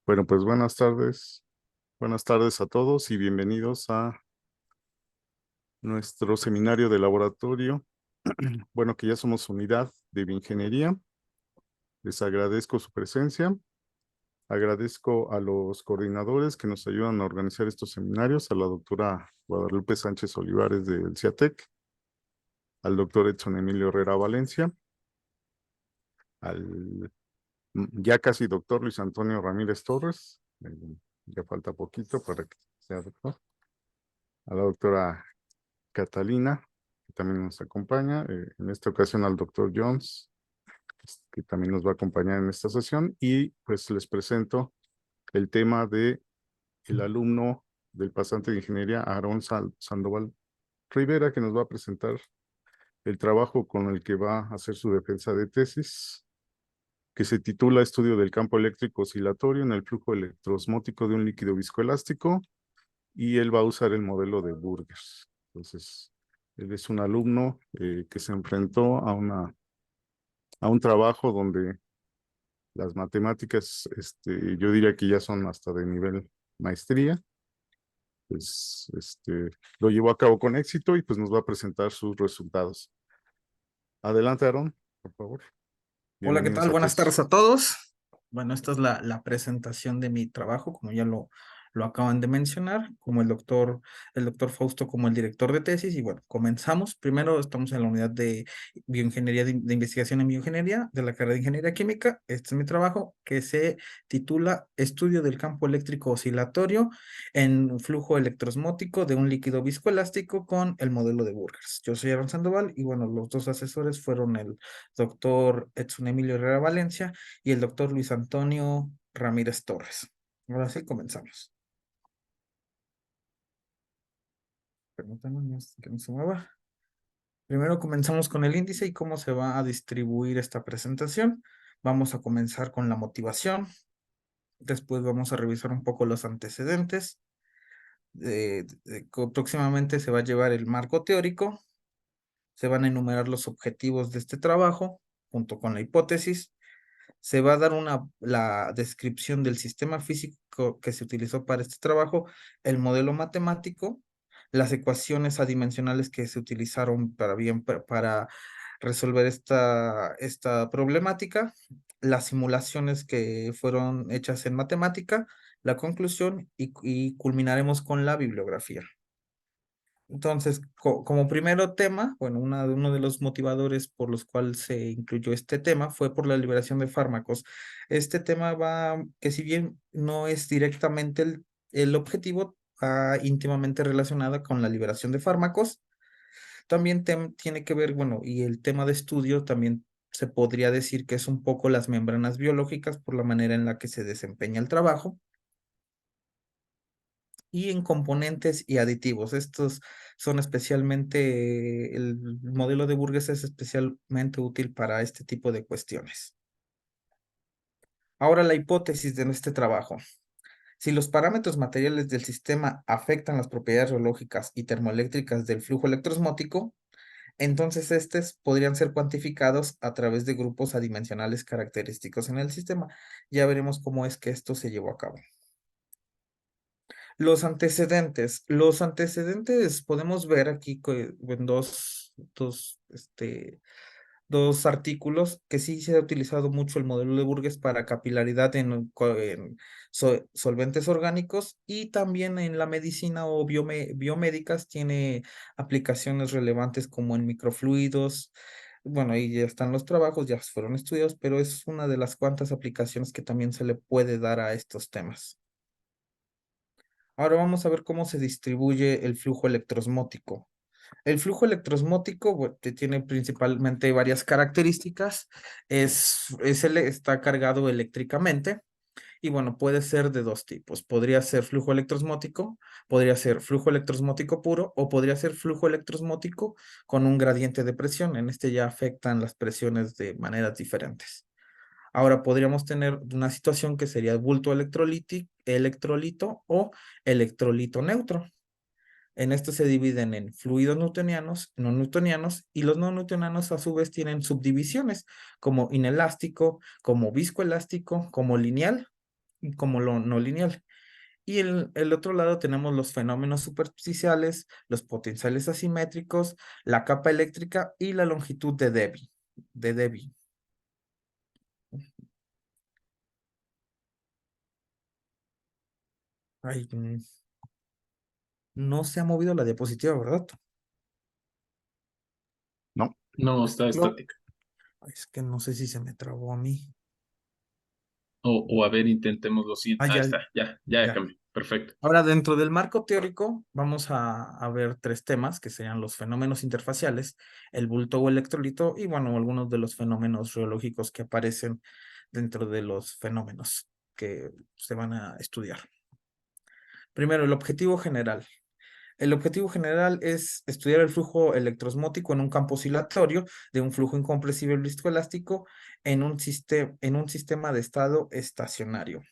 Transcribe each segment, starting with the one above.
Bueno, pues buenas tardes. Buenas tardes a todos y bienvenidos a nuestro seminario de laboratorio. Bueno, que ya somos unidad de bioingeniería. Les agradezco su presencia. Agradezco a los coordinadores que nos ayudan a organizar estos seminarios, a la doctora Guadalupe Sánchez Olivares del CIATEC, al doctor Edson Emilio Herrera Valencia, al ya casi doctor Luis Antonio Ramírez Torres, ya falta poquito para que sea doctor, a la doctora Catalina, que también nos acompaña, en esta ocasión al doctor Jones, que también nos va a acompañar en esta sesión, y pues les presento el tema de el alumno del pasante de ingeniería, Aarón Sandoval Rivera, que nos va a presentar el trabajo con el que va a hacer su defensa de tesis, que se titula Estudio del campo eléctrico oscilatorio en el flujo electroosmótico de un líquido viscoelástico, y él va a usar el modelo de Burgers. Entonces, él es un alumno que se enfrentó a un trabajo donde las matemáticas, yo diría que ya son hasta de nivel maestría. Pues, lo llevó a cabo con éxito y pues nos va a presentar sus resultados. Adelante, Aaron, por favor. Hola, ¿qué Bienvenidos tal? a Buenas todos. tardes a todos. Bueno, esta es la presentación de mi trabajo, como ya lo acaban de mencionar, como el doctor Fausto como el director de tesis. Y bueno, comenzamos. Primero estamos en la unidad de bioingeniería, de investigación en bioingeniería, de la carrera de ingeniería química. Este es mi trabajo, que se titula Estudio del campo eléctrico oscilatorio en flujo electroosmótico de un líquido viscoelástico con el modelo de Burgers. Yo soy Aaron Sandoval y bueno, los dos asesores fueron el doctor Edson Emilio Herrera Valencia y el doctor Luis Antonio Ramírez Torres. Ahora sí, comenzamos. Permítanme que no se mueva. Primero comenzamos con el índice y cómo se va a distribuir esta presentación. Vamos a comenzar con la motivación. Después vamos a revisar un poco los antecedentes. Próximamente se va a llevar el marco teórico. Se van a enumerar los objetivos de este trabajo junto con la hipótesis. Se va a dar la descripción del sistema físico que se utilizó para este trabajo, el modelo matemático, las ecuaciones adimensionales que se utilizaron para resolver esta problemática, las simulaciones que fueron hechas en matemática, la conclusión y culminaremos con la bibliografía. Entonces, como primero tema, bueno, uno de los motivadores por los cuales se incluyó este tema fue por la liberación de fármacos. Este tema que si bien no es directamente el objetivo, va íntimamente relacionada con la liberación de fármacos. También tiene que ver, bueno, y el tema de estudio también se podría decir que es un poco las membranas biológicas por la manera en la que se desempeña el trabajo y en componentes y aditivos. Estos son especialmente, el modelo de Burgers es especialmente útil para este tipo de cuestiones. Ahora la hipótesis de este trabajo. Si los parámetros materiales del sistema afectan las propiedades geológicas y termoeléctricas del flujo electroosmótico, entonces estos podrían ser cuantificados a través de grupos adimensionales característicos en el sistema. Ya veremos cómo es que esto se llevó a cabo. Los antecedentes. Los antecedentes podemos ver aquí en dos artículos que sí se ha utilizado mucho el modelo de Burgers para capilaridad en solventes orgánicos y también en la medicina o biomédicas tiene aplicaciones relevantes como en microfluidos. Bueno, ahí ya están los trabajos, ya fueron estudiados, pero es una de las cuantas aplicaciones que también se le puede dar a estos temas. Ahora vamos a ver cómo se distribuye el flujo electroosmótico. El flujo electroosmótico tiene principalmente varias características. Está cargado eléctricamente y bueno, puede ser de dos tipos. Podría ser flujo electroosmótico, podría ser flujo electroosmótico puro o podría ser flujo electroosmótico con un gradiente de presión. En este ya afectan las presiones de maneras diferentes. Ahora podríamos tener una situación que sería bulto electrolito o electrolito neutro. En esto se dividen en fluidos newtonianos, no newtonianos, y los no newtonianos a su vez tienen subdivisiones como inelástico, como viscoelástico, como lineal como lo no lineal. Y el otro lado tenemos los fenómenos superficiales, los potenciales asimétricos, la capa eléctrica y la longitud de Debye. Ay, no se ha movido la diapositiva, ¿verdad? No, No, está No. estática. Ay, es que no sé si se me trabó a mí. O a ver, intentemos lo siguiente. Ah, Ah, ya, está, ya ya. cambió. Perfecto. Ahora, dentro del marco teórico, vamos a ver tres temas que serían los fenómenos interfaciales, el bulto o electrolito y, bueno, algunos de los fenómenos geológicos que aparecen dentro de los fenómenos que se van a estudiar. Primero, el objetivo general. El objetivo general es estudiar el flujo electrosmótico en un campo oscilatorio de un flujo incompresible viscoelástico en un sistema de estado estacionario.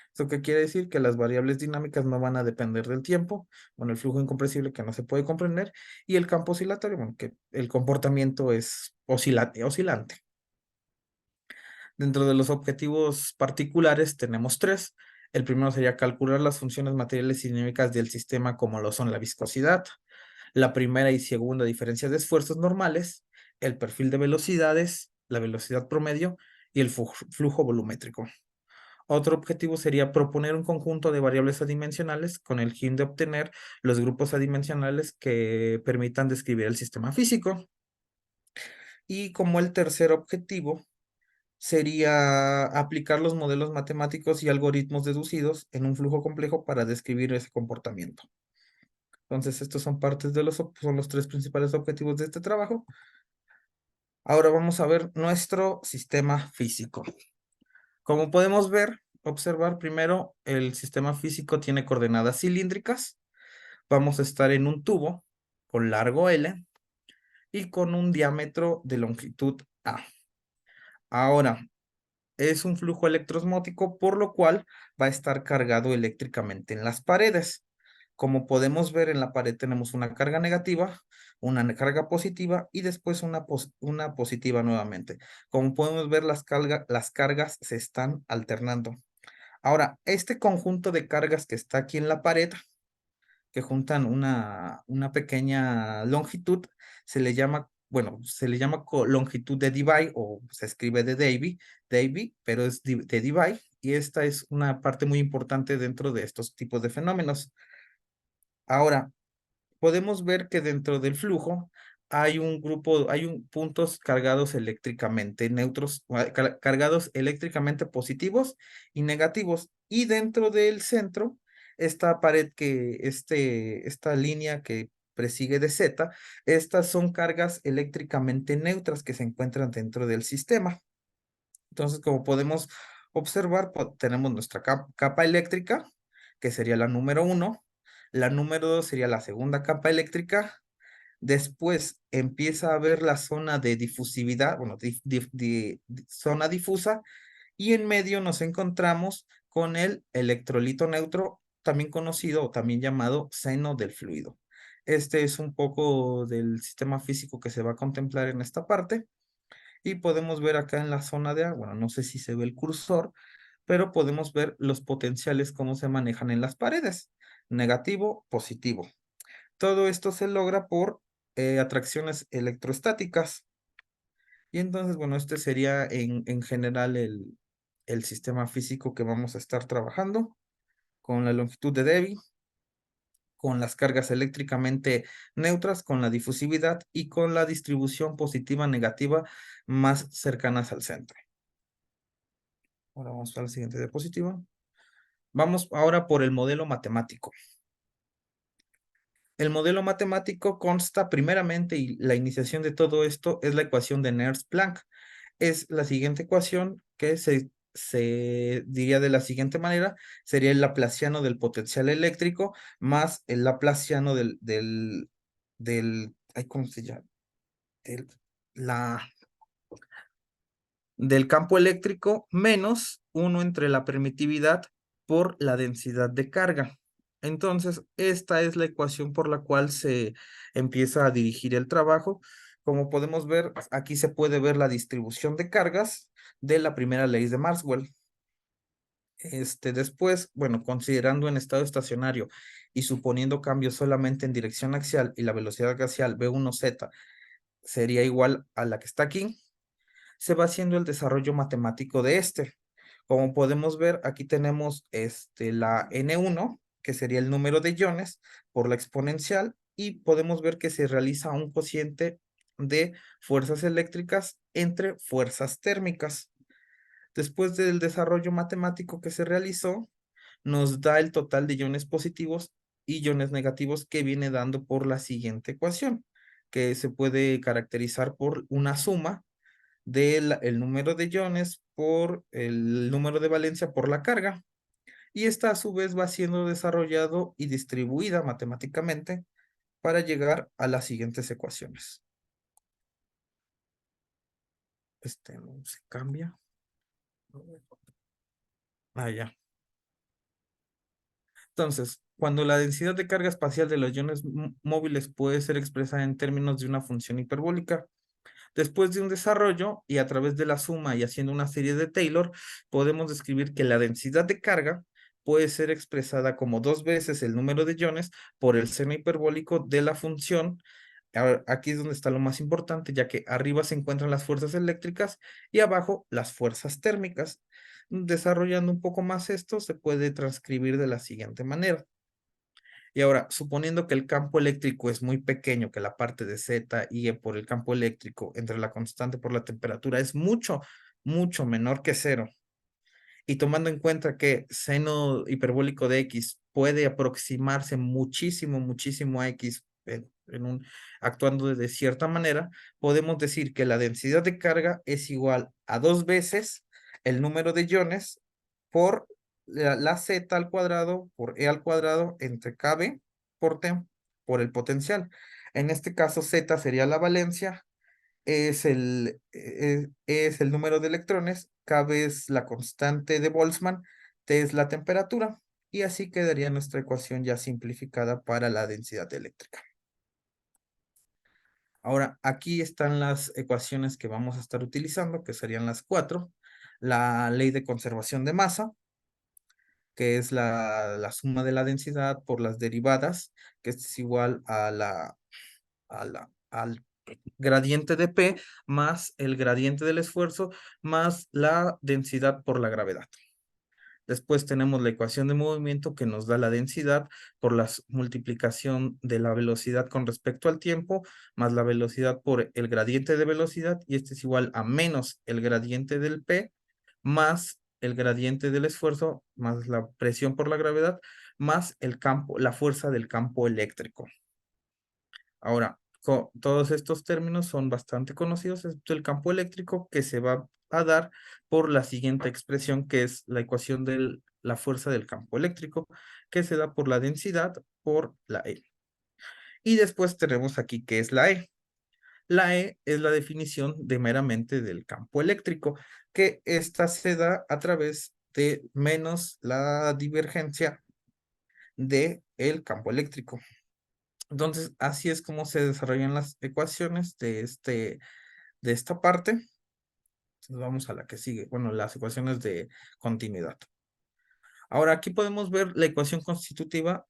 ¿Esto qué quiere decir? Que las variables dinámicas no van a depender del tiempo, bueno, el flujo incompresible que no se puede comprender, y el campo oscilatorio, bueno, que el comportamiento es oscilante. Dentro de los objetivos particulares tenemos tres. El primero sería calcular las funciones materiales y dinámicas del sistema como lo son la viscosidad, la primera y segunda diferencia de esfuerzos normales, el perfil de velocidades, la velocidad promedio y el flujo volumétrico. Otro objetivo sería proponer un conjunto de variables adimensionales con el fin de obtener los grupos adimensionales que permitan describir el sistema físico. Y como el tercer objetivo sería aplicar los modelos matemáticos y algoritmos deducidos en un flujo complejo para describir ese comportamiento. Entonces, estos son partes de son los tres principales objetivos de este trabajo. Ahora vamos a ver nuestro sistema físico. Como podemos ver, observar primero, el sistema físico tiene coordenadas cilíndricas. Vamos a estar en un tubo con largo L y con un diámetro de longitud A. Ahora, es un flujo electrosmótico, por lo cual va a estar cargado eléctricamente en las paredes. Como podemos ver, en la pared tenemos una carga negativa, una carga positiva y después una positiva nuevamente. Como podemos ver, las cargas se están alternando. Ahora, este conjunto de cargas que está aquí en la pared, que juntan una pequeña longitud, se le llama, bueno, se le llama longitud de Debye o se escribe de Debye, pero es de Debye, y esta es una parte muy importante dentro de estos tipos de fenómenos. Ahora, podemos ver que dentro del flujo hay puntos cargados eléctricamente neutros, cargados eléctricamente positivos y negativos. Y dentro del centro, esta pared esta línea que presigue de Z, estas son cargas eléctricamente neutras que se encuentran dentro del sistema. Entonces, como podemos observar, tenemos nuestra capa eléctrica, que sería la número 1. La número 2 sería la segunda capa eléctrica. Después empieza a haber la zona de difusividad, bueno, zona difusa, y en medio nos encontramos con el electrolito neutro, también conocido o también llamado seno del fluido. Este es un poco del sistema físico que se va a contemplar en esta parte. Y podemos ver acá en la zona de agua, bueno, no sé si se ve el cursor, pero podemos ver los potenciales, cómo se manejan en las paredes, negativo, positivo. Todo esto se logra por atracciones electrostáticas. Y entonces, bueno, este sería en general el sistema físico que vamos a estar trabajando con la longitud de Debye, con las cargas eléctricamente neutras, con la difusividad y con la distribución positiva negativa más cercanas al centro. Ahora vamos a la siguiente diapositiva. Vamos ahora por el modelo matemático. El modelo matemático consta primeramente, y la iniciación de todo esto es la ecuación de Nernst-Planck. Es la siguiente ecuación que se diría de la siguiente manera: sería el laplaciano del potencial eléctrico más el laplaciano ay, ¿cómo se llama? Del, la, del campo eléctrico menos 1 entre la permitividad por la densidad de carga. Entonces, esta es la ecuación por la cual se empieza a dirigir el trabajo. Como podemos ver, aquí se puede ver la distribución de cargas de la primera ley de Maxwell. Después, bueno, considerando en estado estacionario y suponiendo cambios solamente en dirección axial y la velocidad axial V1Z sería igual a la que está aquí, se va haciendo el desarrollo matemático de este. Como podemos ver, aquí tenemos la N1, que sería el número de iones por la exponencial, y podemos ver que se realiza un cociente de fuerzas eléctricas entre fuerzas térmicas. Después del desarrollo matemático que se realizó, nos da el total de iones positivos y iones negativos que viene dando por la siguiente ecuación, que se puede caracterizar por una suma del el número de iones por el número de valencia por la carga. Y esta a su vez va siendo desarrollado y distribuida matemáticamente para llegar a las siguientes ecuaciones. No se cambia. Ah, ya. Entonces, cuando la densidad de carga espacial de los iones móviles puede ser expresada en términos de una función hiperbólica, después de un desarrollo y a través de la suma y haciendo una serie de Taylor, podemos describir que la densidad de carga puede ser expresada como 2 veces el número de iones por el seno hiperbólico de la función. Ahora, aquí es donde está lo más importante, ya que arriba se encuentran las fuerzas eléctricas y abajo las fuerzas térmicas. Desarrollando un poco más esto, se puede transcribir de la siguiente manera. Y ahora, suponiendo que el campo eléctrico es muy pequeño, que la parte de Z y E por el campo eléctrico entre la constante por la temperatura es mucho, mucho menor que cero, y tomando en cuenta que seno hiperbólico de X puede aproximarse muchísimo, muchísimo a X actuando de cierta manera, podemos decir que la densidad de carga es igual a 2 veces el número de iones por la Z al cuadrado por E al cuadrado entre KB por T por el potencial. En este caso, Z sería la valencia, es el número de electrones, Kb es la constante de Boltzmann, T es la temperatura, y así quedaría nuestra ecuación ya simplificada para la densidad eléctrica. Ahora, aquí están las ecuaciones que vamos a estar utilizando, que serían las 4. La ley de conservación de masa, que es la suma de la densidad por las derivadas, que es igual al gradiente de P más el gradiente del esfuerzo más la densidad por la gravedad. Después tenemos la ecuación de movimiento que nos da la densidad por la multiplicación de la velocidad con respecto al tiempo más la velocidad por el gradiente de velocidad, y este es igual a menos el gradiente del P más el gradiente del esfuerzo más la presión por la gravedad más el campo, la fuerza del campo eléctrico. Ahora, todos estos términos son bastante conocidos, excepto el campo eléctrico, que se va a dar por la siguiente expresión, que es la ecuación de la fuerza del campo eléctrico, que se da por la densidad por la E. Y después tenemos aquí qué es la E. La E es la definición de meramente del campo eléctrico, que esta se da a través de menos la divergencia de el campo eléctrico. Entonces, así es como se desarrollan las ecuaciones de esta parte. Entonces, vamos a la que sigue. Bueno, las ecuaciones de continuidad. Ahora, aquí podemos ver la ecuación constitutiva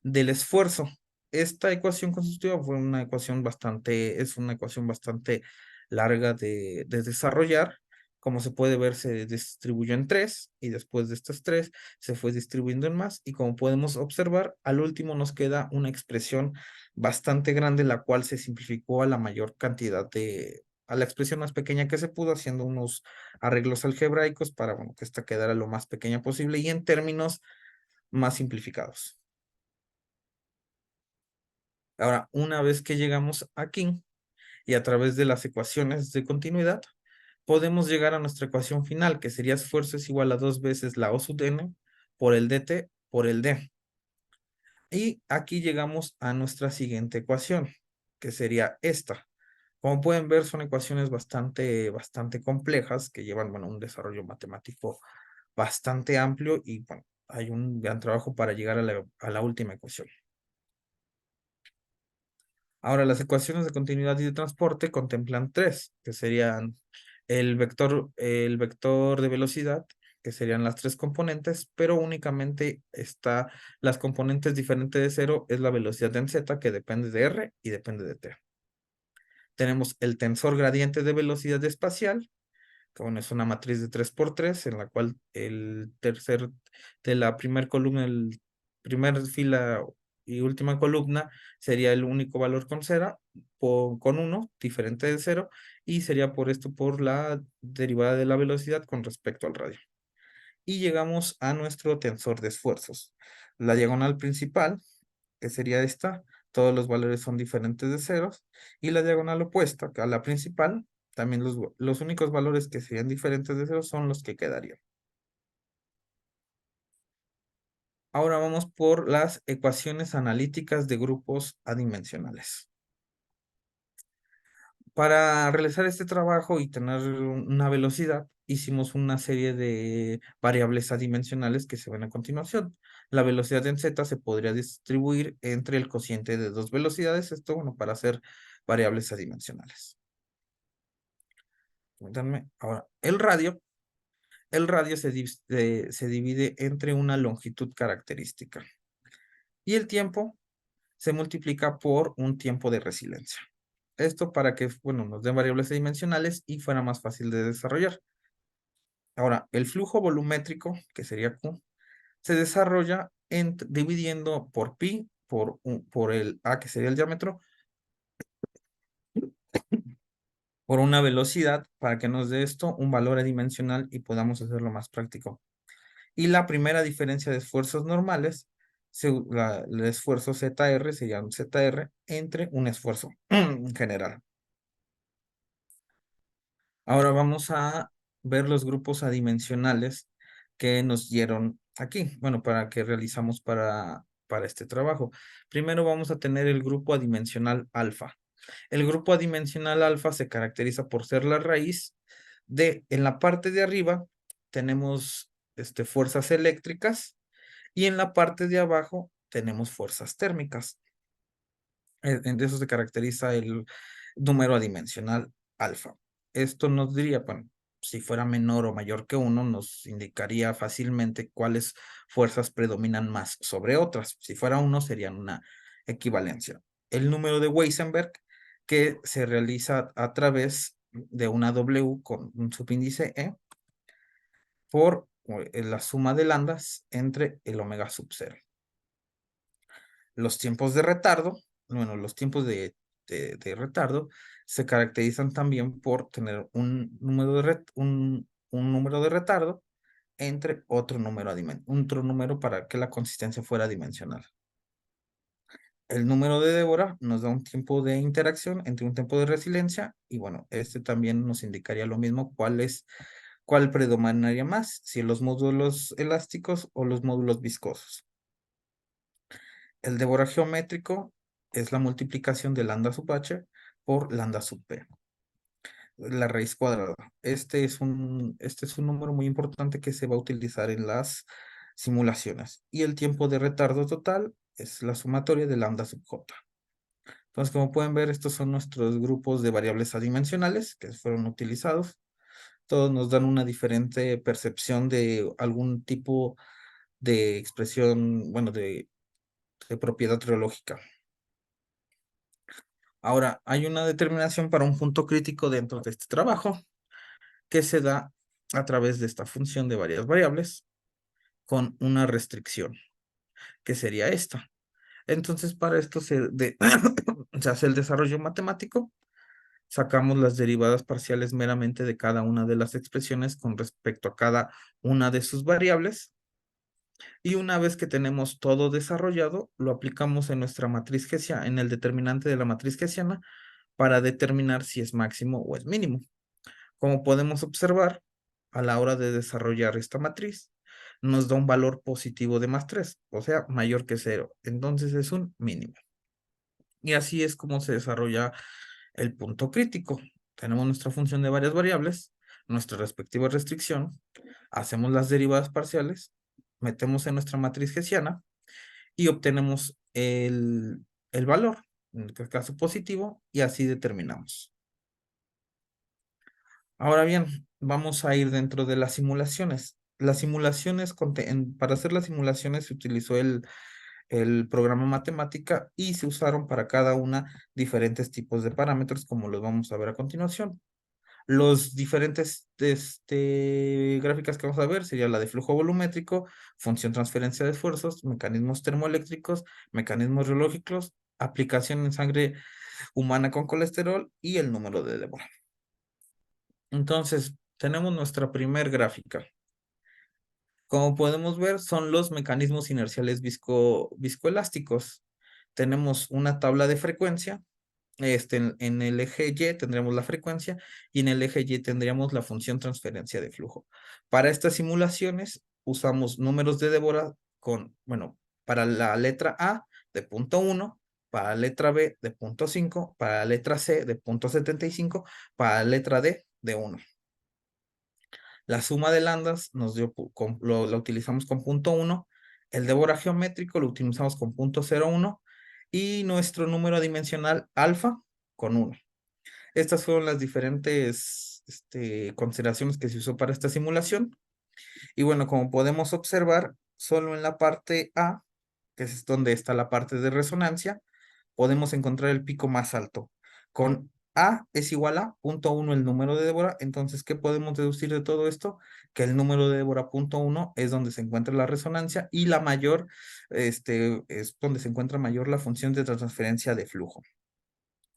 del esfuerzo. Esta ecuación constitutiva fue una ecuación es una ecuación bastante larga de desarrollar. Como se puede ver, se distribuyó en 3 y después de estas 3 se fue distribuyendo en más, y como podemos observar, al último nos queda una expresión bastante grande, la cual se simplificó a la mayor cantidad a la expresión más pequeña que se pudo, haciendo unos arreglos algebraicos para, bueno, que esta quedara lo más pequeña posible y en términos más simplificados. Ahora, una vez que llegamos aquí y a través de las ecuaciones de continuidad, podemos llegar a nuestra ecuación final, que sería esfuerzo es igual a 2 veces la O sub n por el dt por el d. Y aquí llegamos a nuestra siguiente ecuación, que sería esta. Como pueden ver, son ecuaciones bastante complejas que llevan, bueno, un desarrollo matemático bastante amplio, y bueno, hay un gran trabajo para llegar a la última ecuación. Ahora, las ecuaciones de continuidad y de transporte contemplan 3, que serían el vector de velocidad, que serían las tres componentes, pero únicamente está las componentes diferentes de cero, es la velocidad en z, que depende de r y depende de t. Tenemos el tensor gradiente de velocidad espacial, que bueno, es una matriz de 3×3, en la cual el tercer de la primera columna, el primer fila y última columna sería el único valor con cero, con 1, diferente de 0, y sería por esto por la derivada de la velocidad con respecto al radio. Y llegamos a nuestro tensor de esfuerzos. La diagonal principal, que sería esta, todos los valores son diferentes de ceros, y la diagonal opuesta a la principal, también los únicos valores que serían diferentes de ceros son los que quedarían. Ahora vamos por las ecuaciones analíticas de grupos adimensionales. Para realizar este trabajo y tener una velocidad, hicimos una serie de variables adimensionales que se ven a continuación. La velocidad en z se podría distribuir entre el cociente de dos velocidades, esto bueno, para hacer variables adimensionales. Permítanme. Ahora, el radio se divide entre una longitud característica y el tiempo se multiplica por un tiempo de resiliencia. Esto para que, bueno, nos den variables adimensionales y fuera más fácil de desarrollar. Ahora, el flujo volumétrico, que sería Q, se desarrolla dividiendo por pi, por el A, que sería el diámetro, por una velocidad, para que nos dé esto un valor adimensional y podamos hacerlo más práctico. Y la primera diferencia de esfuerzos normales, el esfuerzo ZR sería un ZR entre un esfuerzo general. Ahora vamos a ver los grupos adimensionales que nos dieron aquí, bueno, para que realizamos para este trabajo. Primero vamos a tener el grupo adimensional alfa. El grupo adimensional alfa se caracteriza por ser la raíz en la parte de arriba tenemos fuerzas eléctricas y en la parte de abajo tenemos fuerzas térmicas. De eso se caracteriza el número adimensional alfa. Esto nos diría, bueno, si fuera menor o mayor que 1, nos indicaría fácilmente cuáles fuerzas predominan más sobre otras. Si fuera 1, serían una equivalencia. El número de Heisenberg, que se realiza a través de una W con un subíndice E, por la suma de lambdas entre el omega sub 0. Los tiempos de retardo, bueno, los tiempos de retardo se caracterizan también por tener un número de retardo entre otro número para que la consistencia fuera dimensional. El número de Débora nos da un tiempo de interacción entre un tiempo de resiliencia y bueno, este también nos indicaría lo mismo, cuál predominaría más, si los módulos elásticos o los módulos viscosos. El Débora geométrico es la multiplicación de lambda sub h por lambda sub p. La raíz cuadrada. Este es un número muy importante que se va a utilizar en las simulaciones. Y el tiempo de retardo total es la sumatoria de lambda sub j. Entonces, como pueden ver, estos son nuestros grupos de variables adimensionales que fueron utilizados. Todos nos dan una diferente percepción de algún tipo de expresión, bueno, de propiedad reológica. Ahora, hay una determinación para un punto crítico dentro de este trabajo que se da a través de esta función de varias variables con una restricción, que sería esta. Entonces, para esto se hace el desarrollo matemático, sacamos las derivadas parciales meramente de cada una de las expresiones con respecto a cada una de sus variables. Y una vez que tenemos todo desarrollado, lo aplicamos en nuestra matriz Hessiana, en el determinante de la matriz Hessiana, para determinar si es máximo o es mínimo. Como podemos observar, a la hora de desarrollar esta matriz, nos da un valor positivo de más 3, o sea, mayor que 0. Entonces es un mínimo. Y así es como se desarrolla el punto crítico. Tenemos nuestra función de varias variables, nuestra respectiva restricción, hacemos las derivadas parciales, metemos en nuestra matriz Hessiana y obtenemos el valor, en este caso positivo, y así determinamos. Ahora bien, vamos a ir dentro de las simulaciones. las simulaciones, para hacer las simulaciones se utilizó el programa matemática y se usaron para cada una diferentes tipos de parámetros, como los vamos a ver a continuación. Los diferentes gráficas que vamos a ver sería la de flujo volumétrico, función transferencia de esfuerzos, mecanismos termoeléctricos, mecanismos reológicos, aplicación en sangre humana con colesterol y el número de Deborah. Entonces, tenemos nuestra primer gráfica. Como podemos ver, son los mecanismos inerciales viscoelásticos. Tenemos una tabla de frecuencia. En el eje Y tendremos la frecuencia y en el eje Y tendríamos la función transferencia de flujo. Para estas simulaciones usamos números de Deborah bueno, para la letra A de punto 1, para la letra B de punto 5, para la letra C de punto 75, para la letra D de 1. La suma de lambdas nos dio, la utilizamos con punto 1, el Deborah geométrico lo utilizamos con punto 0,1 y nuestro número dimensional alfa con 1. Estas fueron las diferentes consideraciones que se usó para esta simulación. Y bueno, como podemos observar, solo en la parte A, que es donde está la parte de resonancia, podemos encontrar el pico más alto. Con A es igual a punto 1 el número de Deborah. Entonces, ¿qué podemos deducir de todo esto? Que el número de Deborah punto 1 es donde se encuentra la resonancia y la mayor, es donde se encuentra mayor la función de transferencia de flujo.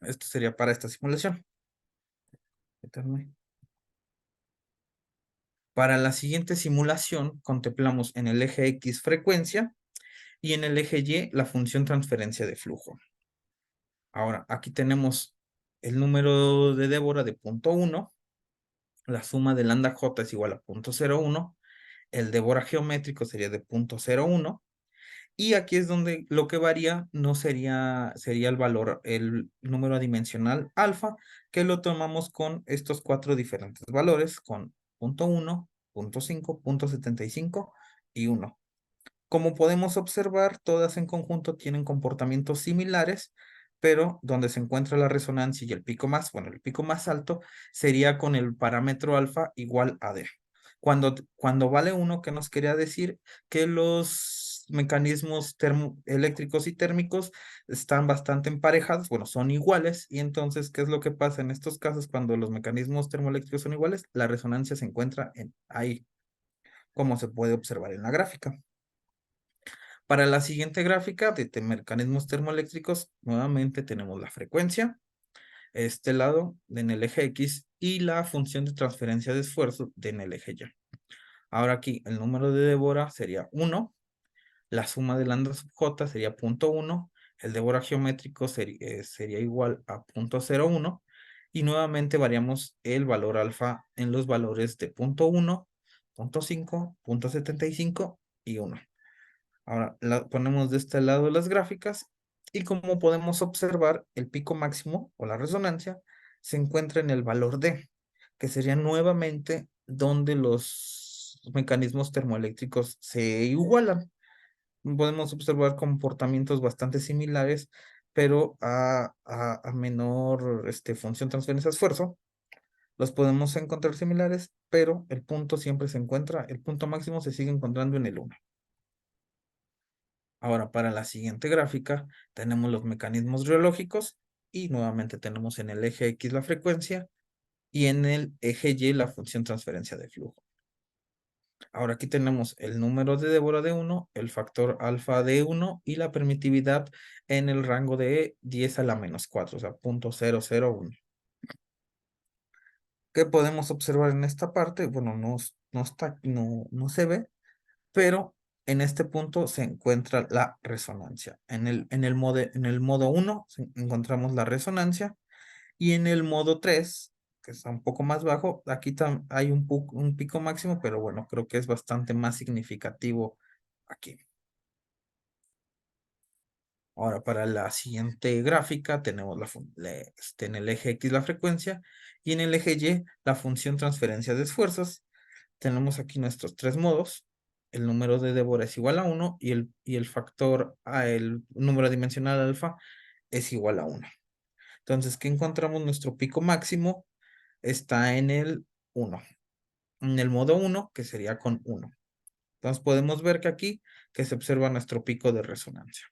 Esto sería para esta simulación. Para la siguiente simulación, contemplamos en el eje X frecuencia y en el eje Y la función transferencia de flujo. Ahora, aquí tenemos el número de Deborah de punto 1, la suma de lambda J es igual a punto 0,1, el Deborah geométrico sería de punto 0,1, y aquí es donde lo que varía no sería el valor, el número dimensional alfa, que lo tomamos con estos 4 diferentes valores, con punto 1, punto 5, punto 75 y 1. Como podemos observar, todas en conjunto tienen comportamientos similares, pero donde se encuentra la resonancia y el pico más, bueno, el pico más alto sería con el parámetro alfa igual a D. Cuando vale 1, ¿qué nos quería decir? Que los mecanismos eléctricos y térmicos están bastante emparejados, bueno, son iguales, y entonces, ¿qué es lo que pasa en estos casos cuando los mecanismos termoeléctricos son iguales? La resonancia se encuentra ahí, como se puede observar en la gráfica. Para la siguiente gráfica de mecanismos termoeléctricos, nuevamente tenemos la frecuencia, este lado en el eje X y la función de transferencia de esfuerzo en el eje Y. Ahora aquí el número de Deborah sería 1, la suma de lambda sub J sería 0,1, el Deborah geométrico sería igual a 0,01 y nuevamente variamos el valor alfa en los valores de 0,1, 0,5, 0,75 y 1. Ahora ponemos de este lado las gráficas y como podemos observar, el pico máximo o la resonancia se encuentra en el valor D, que sería nuevamente donde los mecanismos termoeléctricos se igualan. Podemos observar comportamientos bastante similares, pero a menor función transferencia esfuerzo. Los podemos encontrar similares, pero el punto siempre se encuentra, el punto máximo se sigue encontrando en el 1. Ahora, para la siguiente gráfica, tenemos los mecanismos reológicos y nuevamente tenemos en el eje X la frecuencia y en el eje Y la función transferencia de flujo. Ahora aquí tenemos el número de Deborah de 1, el factor alfa de 1 y la permitividad en el rango de 10 a la menos 4, o sea, 0,001. ¿Qué podemos observar en esta parte? Bueno, no se ve, pero en este punto se encuentra la resonancia. En el modo 1 encontramos la resonancia y en el modo 3, que está un poco más bajo, aquí hay un pico máximo, pero bueno, creo que es bastante más significativo aquí. Ahora para la siguiente gráfica tenemos en el eje X la frecuencia y en el eje Y la función transferencia de esfuerzos. Tenemos aquí nuestros 3 modos. El número de Deborah es igual a 1 y el factor, el número dimensional alfa es igual a 1. Entonces, ¿qué encontramos? Nuestro pico máximo está en el 1. en el modo 1, que sería con 1. Entonces podemos ver que aquí que se observa nuestro pico de resonancia.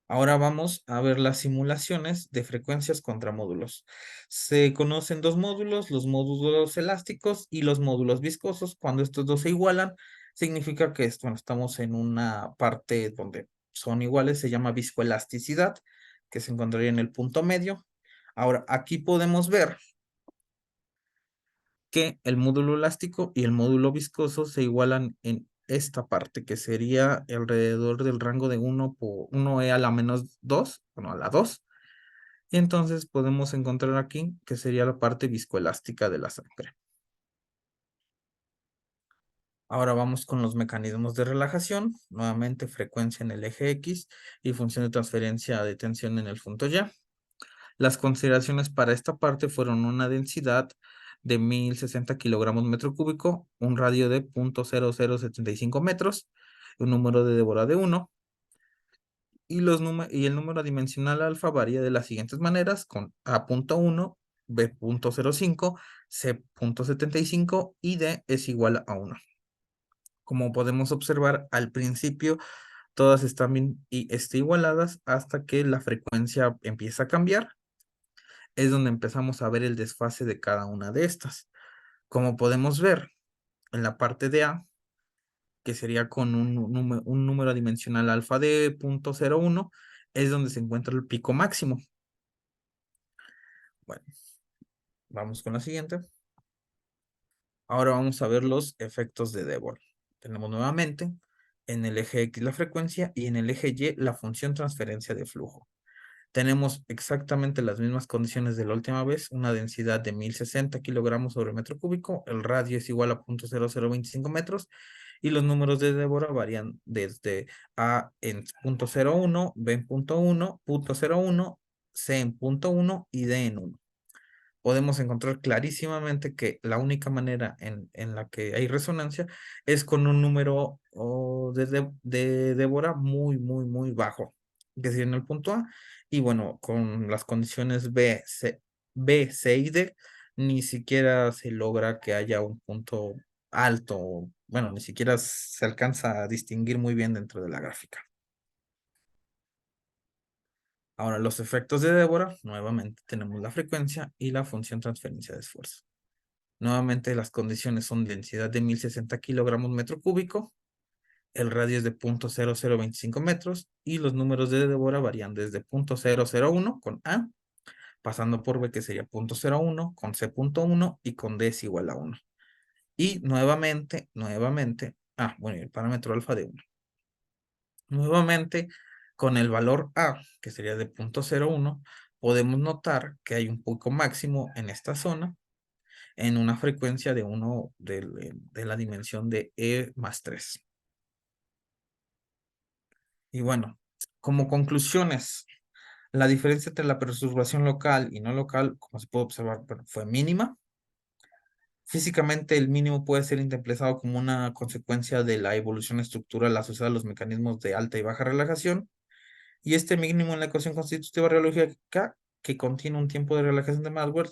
Ahora vamos a ver las simulaciones de frecuencias contra módulos. Se conocen dos módulos, los módulos elásticos y los módulos viscosos. Cuando estos dos se igualan, significa que bueno, estamos en una parte donde son iguales, se llama viscoelasticidad, que se encontraría en el punto medio. Ahora, aquí podemos ver que el módulo elástico y el módulo viscoso se igualan en esta parte, que sería alrededor del rango de 1 E a la menos 2, bueno, a la 2. Y entonces podemos encontrar aquí que sería la parte viscoelástica de la sangre. Ahora vamos con los mecanismos de relajación. Nuevamente frecuencia en el eje X y función de transferencia de tensión en el punto Y. Las consideraciones para esta parte fueron una densidad de 1060 kilogramos metro cúbico, un radio de 0.0075 metros, un número de Débora de 1, y el número dimensional alfa varía de las siguientes maneras, con A.1, B.05, C.75 y D es igual a 1. Como podemos observar, al principio todas están bien igualadas hasta que la frecuencia empieza a cambiar. Es donde empezamos a ver el desfase de cada una de estas. Como podemos ver en la parte de A, que sería con un número dimensional alfa de 0.01, es donde se encuentra el pico máximo. Bueno, vamos con la siguiente. Ahora vamos a ver los efectos de Débora. Tenemos nuevamente en el eje X la frecuencia y en el eje Y la función transferencia de flujo. Tenemos exactamente las mismas condiciones de la última vez, una densidad de 1060 kilogramos sobre metro cúbico, el radio es igual a 0.0025 metros y los números de Débora varían desde A en 0.01, B en 0.1, 0.01, C en 0.1 y D en 1. Podemos encontrar clarísimamente que la única manera en la que hay resonancia es con un número de Débora muy, muy, muy bajo, que sería en el punto A, y bueno, con las condiciones B, C y D, ni siquiera se logra que haya un punto alto, bueno, ni siquiera se alcanza a distinguir muy bien dentro de la gráfica. Ahora, los efectos de Débora, nuevamente tenemos la frecuencia y la función transferencia de esfuerzo. Nuevamente las condiciones son densidad de 1060 kilogramos metro cúbico, el radio es de 0.0025 metros y los números de Débora varían desde 0.001 con A, pasando por B que sería 0.01, con C.1 y con D es igual a 1. Y nuevamente, bueno, el parámetro alfa de 1. Nuevamente, con el valor A, que sería de 0.01, podemos notar que hay un pico máximo en esta zona en una frecuencia de 1 de la dimensión de E más 3. Y bueno, como conclusiones, la diferencia entre la perturbación local y no local, como se puede observar, bueno, fue mínima. Físicamente, el mínimo puede ser interpretado como una consecuencia de la evolución estructural asociada a los mecanismos de alta y baja relajación. Y este mínimo en la ecuación constitutiva reológica que contiene un tiempo de relajación de Maxwell,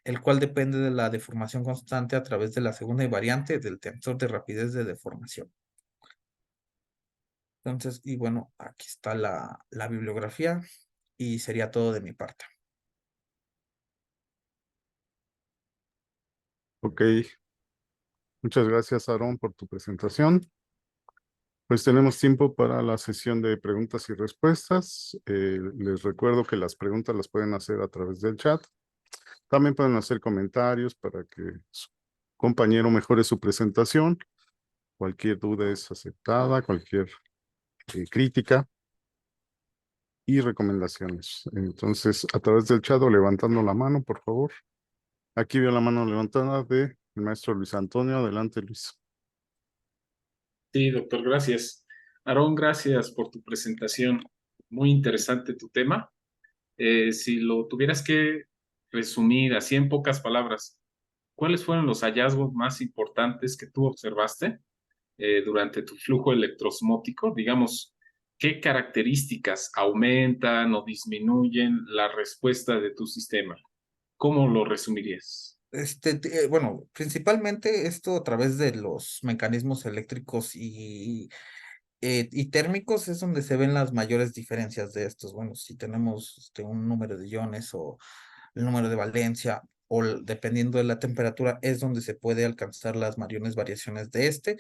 el cual depende de la deformación constante a través de la segunda invariante del tensor de rapidez de deformación. Entonces, y bueno, aquí está la bibliografía y sería todo de mi parte. Ok, muchas gracias, Aarón, por tu presentación. Pues tenemos tiempo para la sesión de preguntas y respuestas. Les recuerdo que las preguntas las pueden hacer a través del chat. También pueden hacer comentarios para que su compañero mejore su presentación. Cualquier duda es aceptada, cualquier crítica y recomendaciones. Entonces, a través del chat o levantando la mano, por favor. Aquí veo la mano levantada del maestro Luis Antonio. Adelante, Luis. Sí, doctor, gracias. Aarón, gracias por tu presentación. Muy interesante tu tema. Si lo tuvieras que resumir así en pocas palabras, ¿cuáles fueron los hallazgos más importantes que tú observaste durante tu flujo electroosmótico? Digamos, ¿qué características aumentan o disminuyen la respuesta de tu sistema? ¿Cómo lo resumirías? Bueno, principalmente esto a través de los mecanismos eléctricos y térmicos es donde se ven las mayores diferencias de estos. Bueno, si tenemos un número de iones o el número de valencia o dependiendo de la temperatura es donde se puede alcanzar las mayores variaciones de este.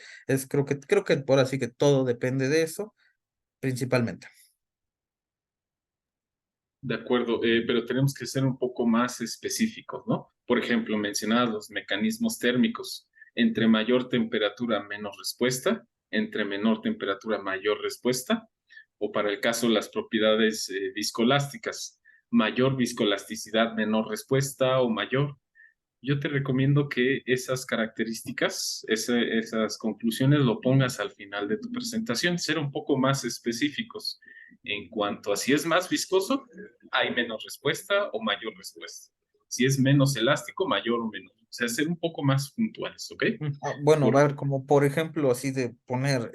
Creo que por así que todo depende de eso, principalmente. De acuerdo, pero tenemos que ser un poco más específicos, ¿no? Por ejemplo, mencionabas los mecanismos térmicos. Entre mayor temperatura, menos respuesta. Entre menor temperatura, mayor respuesta. O para el caso, las propiedades viscoelásticas. Mayor viscoelasticidad, menor respuesta o mayor. Yo te recomiendo que esas características, esas conclusiones lo pongas al final de tu presentación, ser un poco más específicos en cuanto a si es más viscoso, hay menos respuesta o mayor respuesta. Si es menos elástico, mayor o menor. O sea, ser un poco más puntuales, ¿ok? Bueno, va a Por, ver, como por ejemplo, así de poner,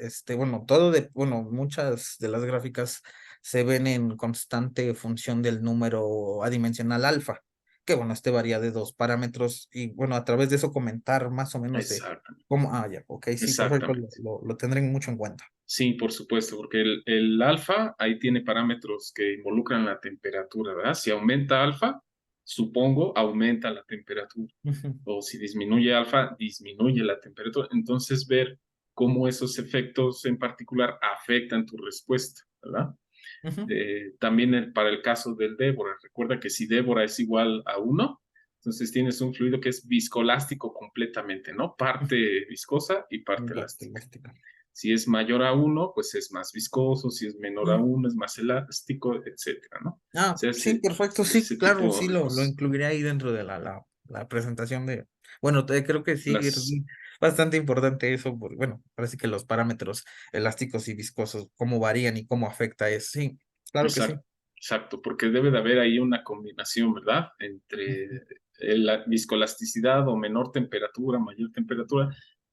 bueno, muchas de las gráficas se ven en constante función del número adimensional alfa, que bueno, este varía de 2 parámetros y bueno, a través de eso comentar más o menos de exactamente, cómo, ya, ok, sí, perfecto, exactamente. lo tendré mucho en cuenta. Sí, por supuesto, porque el alfa ahí tiene parámetros que involucran la temperatura, ¿verdad? Si aumenta alfa, supongo, aumenta la temperatura. Ujú, O si disminuye alfa, disminuye la temperatura. Entonces, ver cómo esos efectos en particular afectan tu respuesta, ¿verdad? ujú, También para el caso del Débora, recuerda que si Débora es igual a 1, entonces tienes un fluido que es viscoelástico completamente, ¿no? Parte viscosa y parte ya, elástica. elástica. Si es mayor a 1, pues es más viscoso, si es menor a Mm. 1, es más elástico, etcétera, ¿no? O sea, Sí, perfecto, sí, ese claro, tipo sí, de lo cosas. incluiré ahí dentro de la presentación de, bueno, creo que sí, es Las, bastante importante eso, bueno, parece que los parámetros elásticos y viscosos, cómo varían y cómo afecta eso, sí, claro que sí. exacto, exacto, porque debe de haber ahí una combinación, ¿verdad? Entre Ujú, la viscoelasticidad o menor temperatura, mayor temperatura,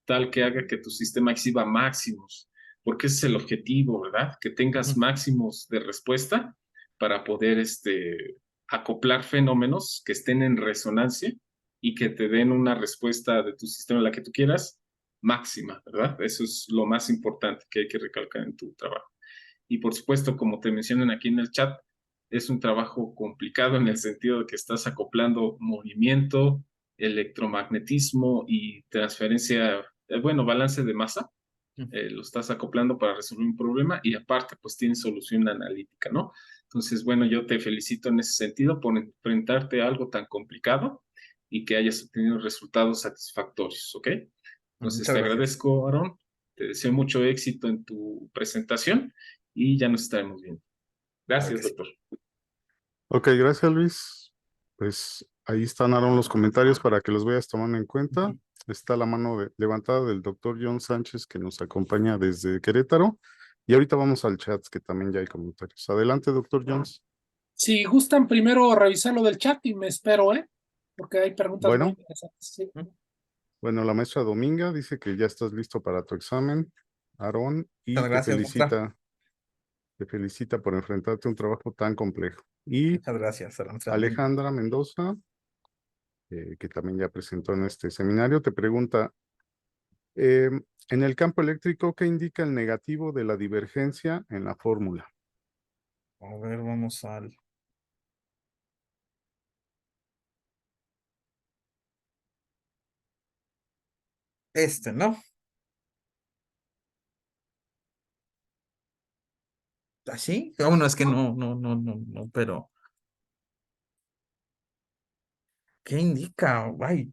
tal que haga que tu sistema exhiba máximos, porque ese es el objetivo, ¿verdad? Que tengas ujú, máximos de respuesta para poder acoplar fenómenos que estén en resonancia y que te den una respuesta de tu sistema, la que tú quieras, máxima, ¿verdad? Eso es lo más importante que hay que recalcar en tu trabajo. Y por supuesto, como te mencionan aquí en el chat, es un trabajo complicado en el sentido de que estás acoplando movimiento, electromagnetismo y transferencia, bueno, balance de masa. ujú. Lo estás acoplando para resolver un problema y aparte, pues tienes solución analítica, ¿no? Entonces, bueno, yo te felicito en ese sentido por enfrentarte a algo tan complicado y que hayas obtenido resultados satisfactorios, ¿ok? Entonces, Muchas te gracias. agradezco, Aaron. Te deseo mucho éxito en tu presentación y ya nos estaremos viendo. Claro Gracias, que sí. doctor. Ok, gracias Luis. Pues ahí están Aaron los comentarios para que los vayas tomando en cuenta. Ujú. Está la mano levantada del doctor John Sánchez que nos acompaña desde Querétaro. Y ahorita vamos al chat que también ya hay comentarios. Adelante, doctor Jones. Si gustan primero revisar lo del chat y me espero, ¿eh? Porque hay preguntas muy Bueno, interesantes. Sí. bueno, la maestra Dominga dice que ya estás listo para tu examen, Aarón, y Muchas gracias, maestra. te felicita por enfrentarte a un trabajo tan complejo. Y Muchas gracias a la maestra Domingo. Alejandra Mendoza, que también ya presentó en este seminario, te pregunta, eh, en el campo eléctrico, ¿qué indica el negativo de la divergencia en la fórmula? A ver, vamos al... ¿no? ¿Así? Bueno, es que no, pero ¿qué indica? Ay,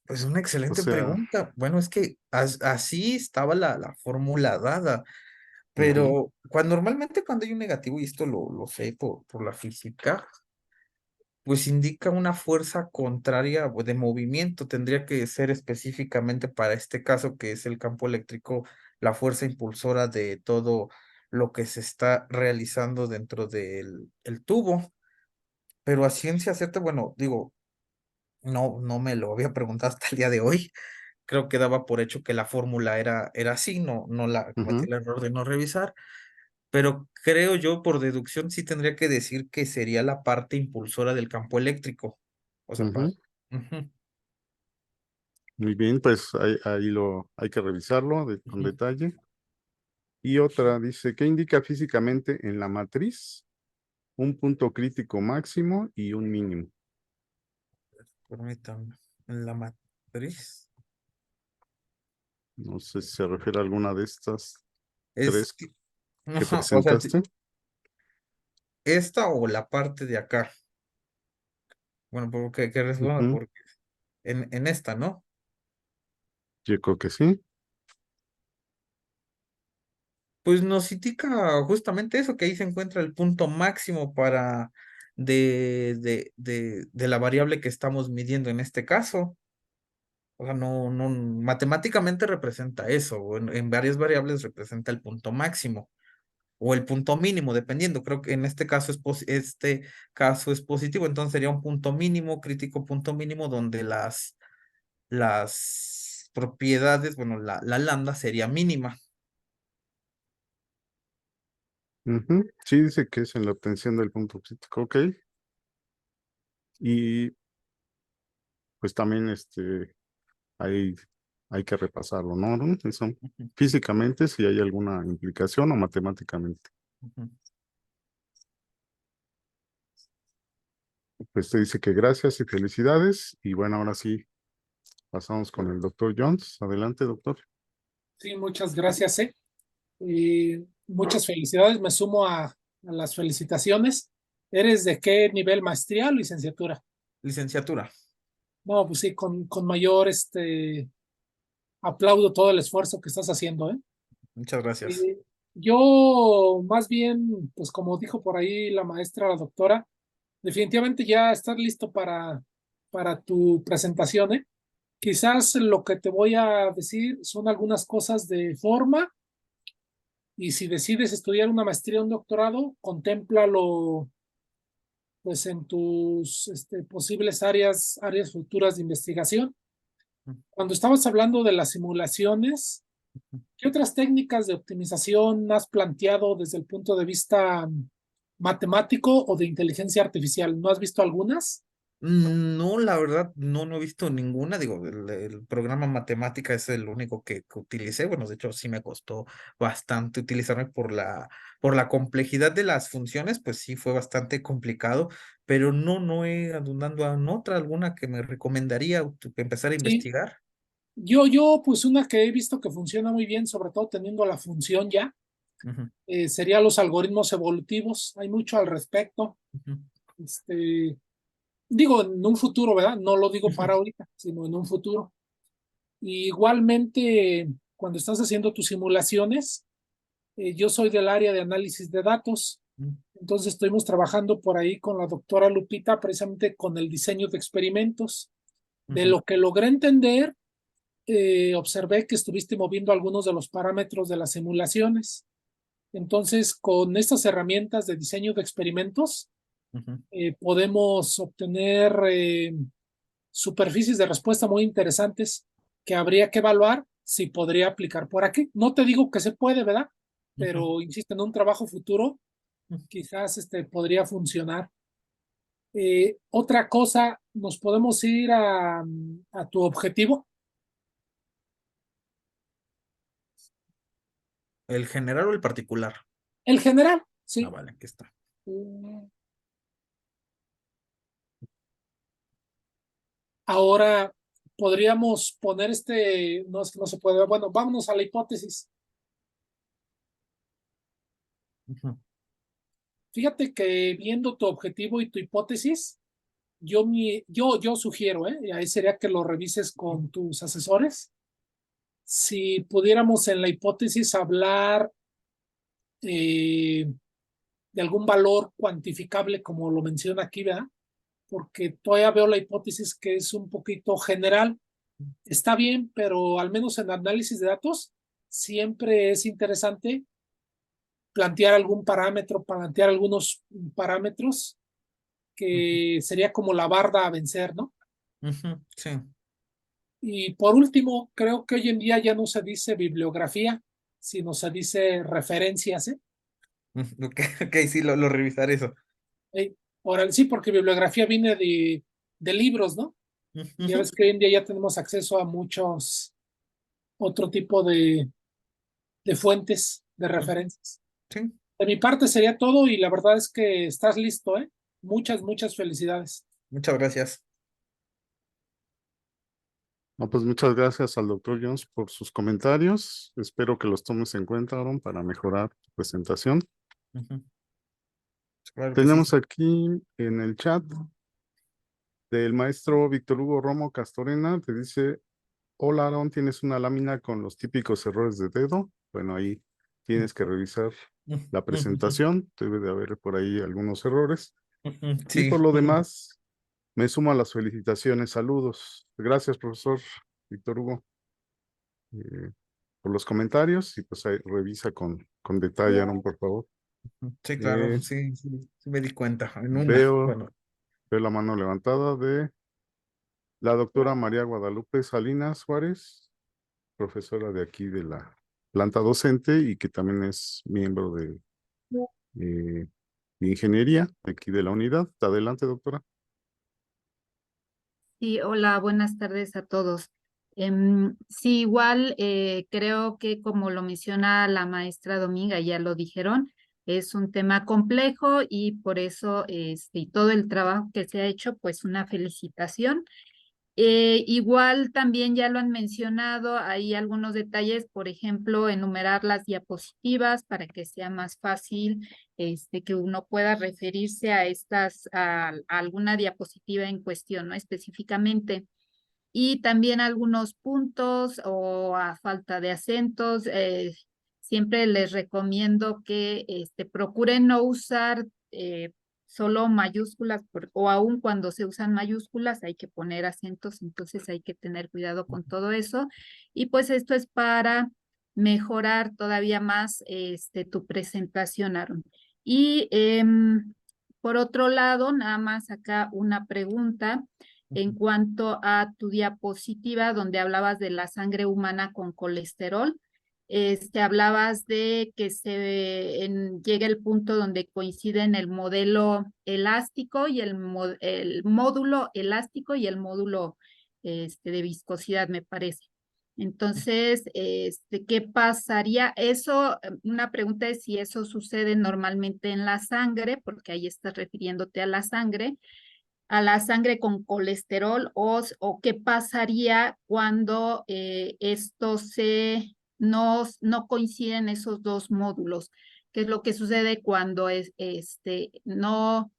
pues una O excelente sea, pregunta. Bueno, es que así estaba la fórmula dada, ujú, pero normalmente cuando hay un negativo, y esto lo sé por la física, pues indica una fuerza contraria o de movimiento. Tendría que ser específicamente para este caso, que es el campo eléctrico, la fuerza impulsora de todo lo que se está realizando dentro del el tubo. Pero a ciencia cierta, bueno, digo, no me lo había preguntado hasta el día de hoy. Creo que daba por hecho que la fórmula era así, no la cometí ujú, el error de no revisar, pero creo yo por deducción sí tendría que decir que sería la parte impulsora del campo eléctrico. O sea, ujú. Ujú, Muy bien, pues ahí hay que revisarlo con ujú. detalle. Y otra dice, ¿qué indica físicamente en la matriz un punto crítico máximo y un mínimo? Permítame. En la matriz. No sé si se refiere a alguna de estas Es tres que, que ajá, o sea, presentaste. esta o la parte de acá. Bueno, que responda Ujú, porque en esta, ¿no? yo creo que sí. Pues nos indica justamente eso, que ahí se encuentra el punto máximo para de la variable que estamos midiendo en este caso. O sea, matemáticamente representa eso, o en varias variables representa el punto máximo o el punto mínimo, dependiendo. Creo que en este caso este caso es positivo, entonces sería un punto mínimo, crítico punto mínimo, donde las propiedades, bueno, la lambda sería mínima. Ujú, sí, dice que es en la obtención del punto crítico, ok. Y pues también hay, hay que repasarlo, ¿no? ¿No? Eso, Ujú, físicamente, si hay alguna implicación o matemáticamente. ujú. Pues te dice que gracias y felicidades. Y bueno, ahora sí, pasamos con el doctor Jones. Adelante, doctor. Sí, muchas gracias, y muchas felicidades. Me sumo a las felicitaciones. ¿Eres de qué nivel, maestría o licenciatura? Licenciatura. No, pues sí, con mayor aplaudo todo el esfuerzo que estás haciendo, ¿eh? Muchas gracias. Eh, yo más bien, pues como dijo por ahí la maestra, la doctora, definitivamente ya estás listo para tu presentación, ¿eh? Quizás lo que te voy a decir son algunas cosas de forma, y si decides estudiar una maestría o un doctorado, contémplalo pues en tus posibles áreas futuras de investigación. Cuando estabas hablando de las simulaciones, ¿qué otras técnicas de optimización has planteado desde el punto de vista matemático o de inteligencia artificial? ¿No has visto algunas? No, la verdad, no he visto ninguna. Digo, el programa matemática es el único que utilicé. Bueno, de hecho, sí me costó bastante utilizarme por la complejidad de las funciones, pues sí fue bastante complicado, pero no he abundando en otra, alguna que me recomendaría empezar a Sí, investigar. pues una que he visto que funciona muy bien, sobre todo teniendo la función ya, Ujú, sería los algoritmos evolutivos. Hay mucho al respecto. ujú, Este, digo, en un futuro, ¿verdad? No lo digo ujú, para ahorita, sino en un futuro. Y igualmente, cuando estás haciendo tus simulaciones, yo soy del área de análisis de datos, entonces estuvimos trabajando por ahí con la doctora Lupita precisamente con el diseño de experimentos. De ujú, lo que logré entender, observé que estuviste moviendo algunos de los parámetros de las simulaciones. Entonces, con estas herramientas de diseño de experimentos, ujú, podemos obtener superficies de respuesta muy interesantes que habría que evaluar si podría aplicar por aquí. No te digo que se puede, ¿verdad? ujú, Pero insisto, en un trabajo futuro ujú. quizás podría funcionar. Otra cosa, nos podemos ir a tu objetivo. ¿El general o el particular? El general, Ah, sí. vale, aquí está. Ahora podríamos poner no es que no se puede, bueno, vámonos a la hipótesis. Ujú, Fíjate que viendo tu objetivo y tu hipótesis, yo sugiero, y ahí sería que lo revises ujú, con tus asesores, si pudiéramos en la hipótesis hablar eh, de algún valor cuantificable, como lo menciona aquí, ¿verdad? Porque todavía veo la hipótesis que es un poquito general. Está bien, pero al menos en análisis de datos, siempre es interesante plantear algún parámetro, plantear algunos parámetros ujú, que sería como la barda a vencer, ¿no? ujú, sí. Y por último, creo que hoy en día ya no se dice bibliografía, sino se dice referencias, ¿eh? Ok, ok, sí, lo revisaré eso. Ahora, sí, porque bibliografía viene de libros, ¿no? Ya ves que hoy en día ya tenemos acceso a muchos otro tipo de fuentes, de referencias. Sí, De mi parte sería todo y la verdad es que estás listo, ¿eh? Muchas, muchas felicidades. muchas gracias. No, pues muchas gracias al doctor Jones por sus comentarios. Espero que los tomes en cuenta, Aaron, para mejorar tu presentación. Ujú. Claro que sí. Tenemos aquí en el chat del maestro Víctor Hugo Romo Castorena, te dice, hola Aaron, ¿tienes una lámina con los típicos errores de dedo? Bueno, ahí tienes que revisar la presentación, debe de haber por ahí algunos errores. Y Sí, por lo demás, me sumo a las felicitaciones, saludos. Gracias, profesor Víctor Hugo, eh, por los comentarios y pues ahí revisa con detalle, Aaron, por favor. sí, claro, Eh, sí, sí, sí me di cuenta en una. veo, Bueno, veo la mano levantada de la doctora María Guadalupe Salinas Juárez, profesora de aquí de la planta docente y que también es miembro eh, de ingeniería aquí de la unidad. Adelante, doctora. Sí, hola, buenas tardes a todos. Sí, igual creo que como lo menciona la maestra Dominga, ya lo dijeron, es un tema complejo y por eso y todo el trabajo que se ha hecho, pues una felicitación. Igual también ya lo han mencionado, hay algunos detalles, por ejemplo, enumerar las diapositivas para que sea más fácil que uno pueda referirse a a alguna diapositiva en cuestión, ¿no? Específicamente. Y también algunos puntos o a falta de acentos, siempre les recomiendo que procuren no usar solo mayúsculas o aun cuando se usan mayúsculas hay que poner acentos, entonces hay que tener cuidado con todo eso. Y pues esto es para mejorar todavía más tu presentación, Aaron. Y por otro lado, nada más acá una pregunta en cuanto a tu diapositiva donde hablabas de la sangre humana con colesterol. Hablabas de que llega el punto donde coinciden el modelo elástico y el módulo elástico y el módulo de viscosidad, me parece. Entonces, ¿qué pasaría? Una pregunta es si eso sucede normalmente en la sangre, porque ahí estás refiriéndote a la sangre con colesterol o qué pasaría cuando no coinciden esos dos módulos. ¿Qué es lo que sucede cuando no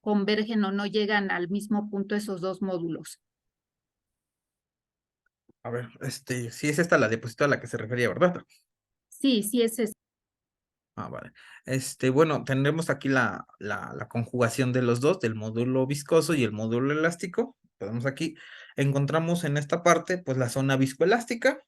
convergen o no llegan al mismo punto esos dos módulos? a ver, sí es esta la diapositiva a la que se refería, ¿verdad? Sí, sí es eso. Ah, vale. Bueno, tendremos aquí la conjugación de los dos, del módulo viscoso y el módulo elástico. Podemos aquí, encontramos en esta parte, pues la zona viscoelástica,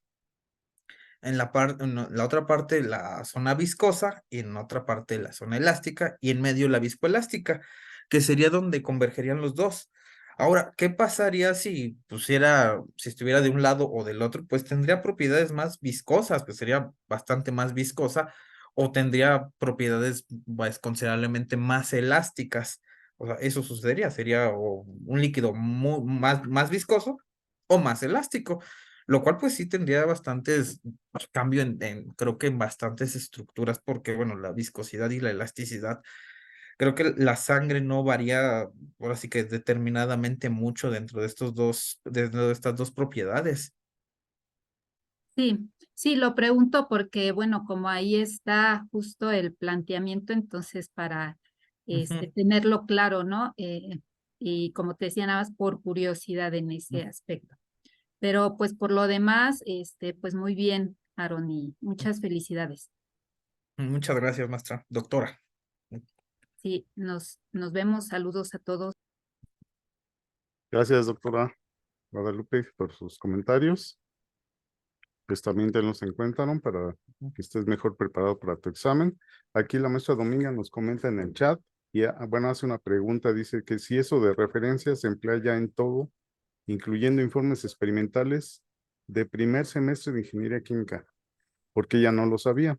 en la otra parte la zona viscosa y en otra parte la zona elástica y en medio la viscoelástica, que sería donde convergerían los dos. Ahora, ¿qué pasaría si si estuviera de un lado o del otro? Pues tendría propiedades más viscosas, pues sería bastante más viscosa o tendría propiedades pues, considerablemente más elásticas. O sea, eso sucedería, sería o un líquido más viscoso o más elástico, lo cual pues sí tendría bastantes cambio creo que en bastantes estructuras, porque bueno, la viscosidad y la elasticidad, creo que la sangre no varía, ahora sí que determinadamente mucho dentro de estas dos propiedades. Sí, sí, lo pregunto porque, bueno, como ahí está justo el planteamiento, entonces para Ujú, tenerlo claro, ¿no? Y como te decía, nada más por curiosidad en ese ujú. aspecto. Pero pues por lo demás, pues muy bien, Aaron, y muchas felicidades. Muchas gracias, maestra, doctora. Sí, nos vemos, saludos a todos. Gracias, doctora Guadalupe, por sus comentarios. Pues también tenlos en cuenta, ¿no? Para que estés mejor preparado para tu examen. Aquí la maestra Dominga nos comenta en el chat y, bueno, hace una pregunta, dice que si eso de referencia se emplea ya en todo, incluyendo informes experimentales de primer semestre de ingeniería química, porque ella no lo sabía.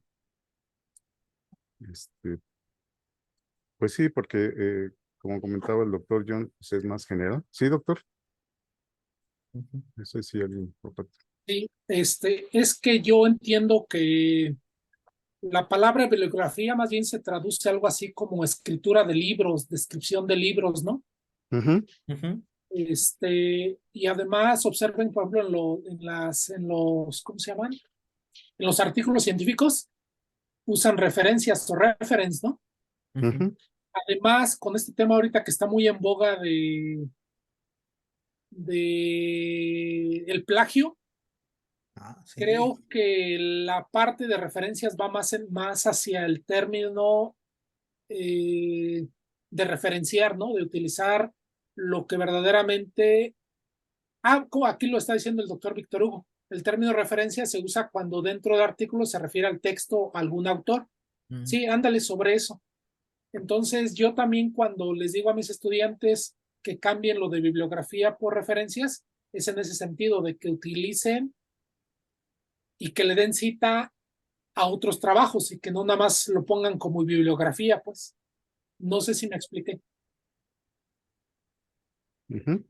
Pues sí, porque como comentaba el doctor John, pues es más general. Sí, doctor. Ujú. Eso sí, alguien importante. Sí, es que yo entiendo que la palabra bibliografía más bien se traduce algo así como escritura de libros, descripción de libros, ¿no? Ujú, Ujú. Y además observen, por ejemplo, en los, ¿cómo se llaman? En los artículos científicos usan referencias o reference, ¿no? Ujú. ujú, Además, con este tema ahorita que está muy en boga de el plagio, Ah, sí. creo que la parte de referencias va más hacia el término eh, de referenciar, ¿no? De utilizar lo que verdaderamente. Aquí lo está diciendo el doctor Víctor Hugo. El término referencia se usa cuando dentro de artículos se refiere al texto a algún autor. Mm. Sí, ándale sobre eso. Entonces, yo también cuando les digo a mis estudiantes que cambien lo de bibliografía por referencias, es en ese sentido de que utilicen y que le den cita a otros trabajos y que no nada más lo pongan como bibliografía, pues. No sé si me expliqué. ujú.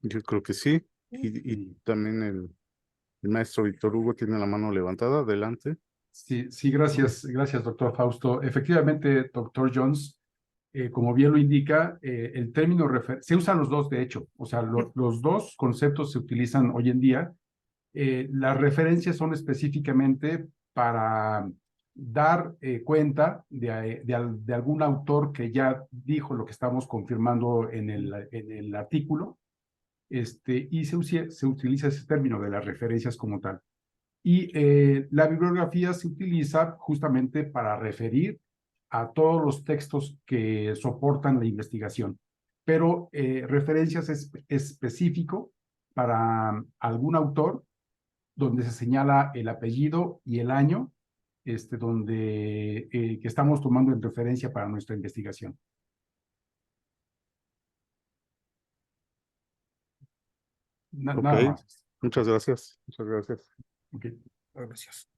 Yo creo que sí. Y también el maestro Víctor Hugo tiene la mano levantada. Adelante. Sí, sí, gracias, doctor Fausto. Efectivamente, doctor Jones, como bien lo indica, el término se usan los dos, de hecho, o sea, los dos conceptos se utilizan hoy en día. Las referencias son específicamente para dar cuenta de algún autor que ya dijo lo que estamos confirmando en el artículo, y se utiliza ese término de las referencias como tal. Y la bibliografía se utiliza justamente para referir a todos los textos que soportan la investigación, pero referencias específico para algún autor donde se señala el apellido y el año que estamos tomando en referencia para nuestra investigación. Ok, Nada más. muchas gracias. Muchas gracias. Okay. Gracias.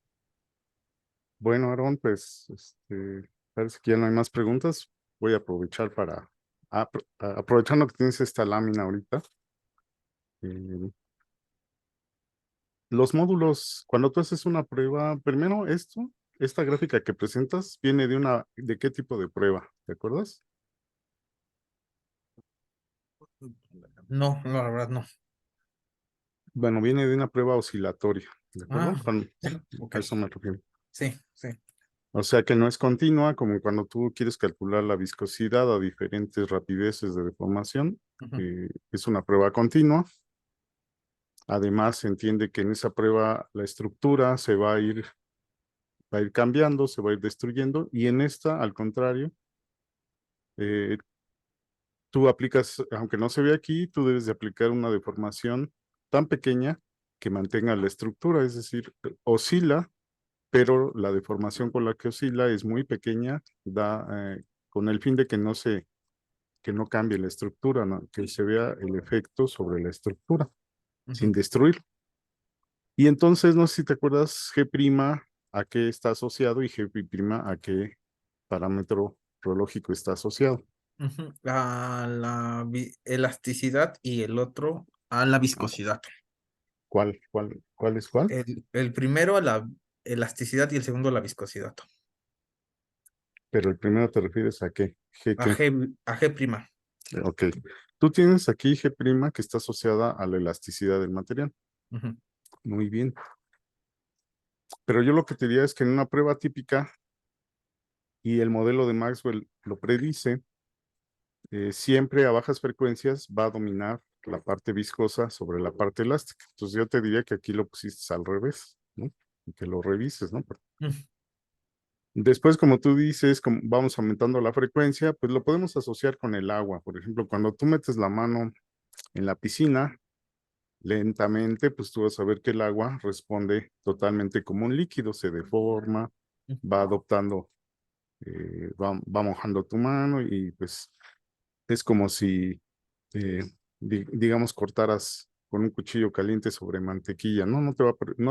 Bueno, Aaron, pues parece que ya no hay más preguntas. Voy a aprovechar aprovechando que tienes esta lámina ahorita. eh, los módulos, cuando tú haces una prueba, primero esta gráfica que presentas viene ¿de qué tipo de prueba? ¿Te acuerdas? No, no, la verdad no. Bueno, viene de una prueba oscilatoria, ¿de acuerdo? Ah, ok. A eso me refiero. Sí, sí. O sea que no es continua, como cuando tú quieres calcular la viscosidad a diferentes rapideces de deformación. Ujú. Es una prueba continua. Además, se entiende que en esa prueba la estructura va a ir cambiando, se va a ir destruyendo, y en esta, al contrario, eh, tú aplicas, aunque no se ve aquí, tú debes de aplicar una deformación tan pequeña que mantenga la estructura, es decir, oscila, pero la deformación con la que oscila es muy pequeña, con el fin de que no cambie la estructura, ¿no? Que se vea el efecto sobre la estructura, sin Ujú. destruir. Y entonces, no sé si te acuerdas G' a qué está asociado y G' a qué parámetro radiológico está asociado. Ujú. A la elasticidad y el otro a la viscosidad. ¿Cuál es cuál? El primero a la elasticidad y el segundo a la viscosidad. Pero el primero te refieres a qué. ¿G A qué? G, a G'. Ok. Tú tienes aquí G' que está asociada a la elasticidad del material. Ujú. Muy bien. Pero yo lo que te diría es que en una prueba típica, y el modelo de Maxwell lo predice, siempre a bajas frecuencias va a dominar la parte viscosa sobre la parte elástica. Entonces yo te diría que aquí lo pusiste al revés, ¿no? Y que lo revises, ¿no? Mm. Después, como tú dices, como vamos aumentando la frecuencia, pues lo podemos asociar con el agua. Por ejemplo, cuando tú metes la mano en la piscina, lentamente, pues tú vas a ver que el agua responde totalmente como un líquido, se deforma, va adoptando, va mojando tu mano y pues es como si, digamos, cortaras con un cuchillo caliente sobre mantequilla, ¿no? No